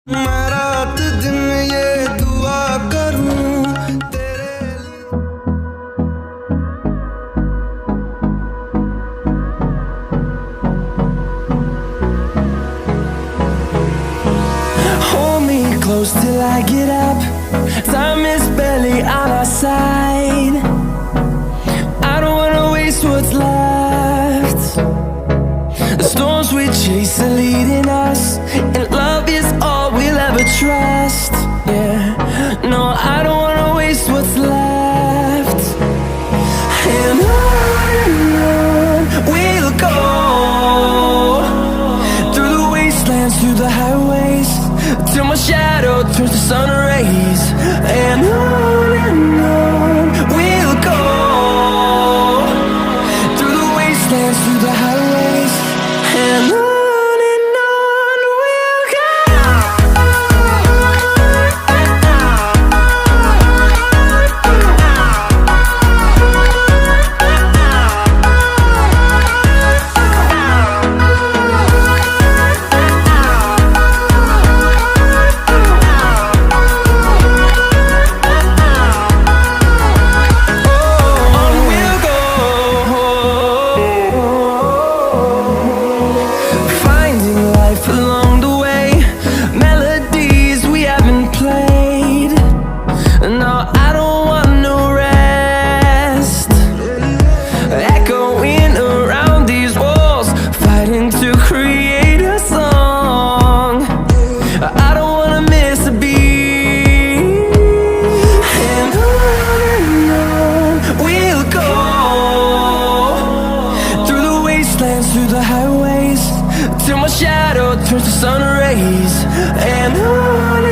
मैं रात दिन ये दुआ करूं तेरे Hold me close till I get up. Time is barely on our side. I don't wanna waste what's left. The storms we chase are leading us, and love is all we'll ever trust. Yeah, no, I don't wanna waste what's left. And on we'll go, through the wastelands, through the highways, till my shadow turns to sun rays. And on we'll go, through the wastelands, through the highways, and on we'll go. Finding life along the way, melodies we haven't played. No, I don't want no rest. Echoing around these walls, fighting to create a song. I don't wanna miss a beat. And on we'll go, through the wastelands, through the highways, till my shadow turns to sun rays. And on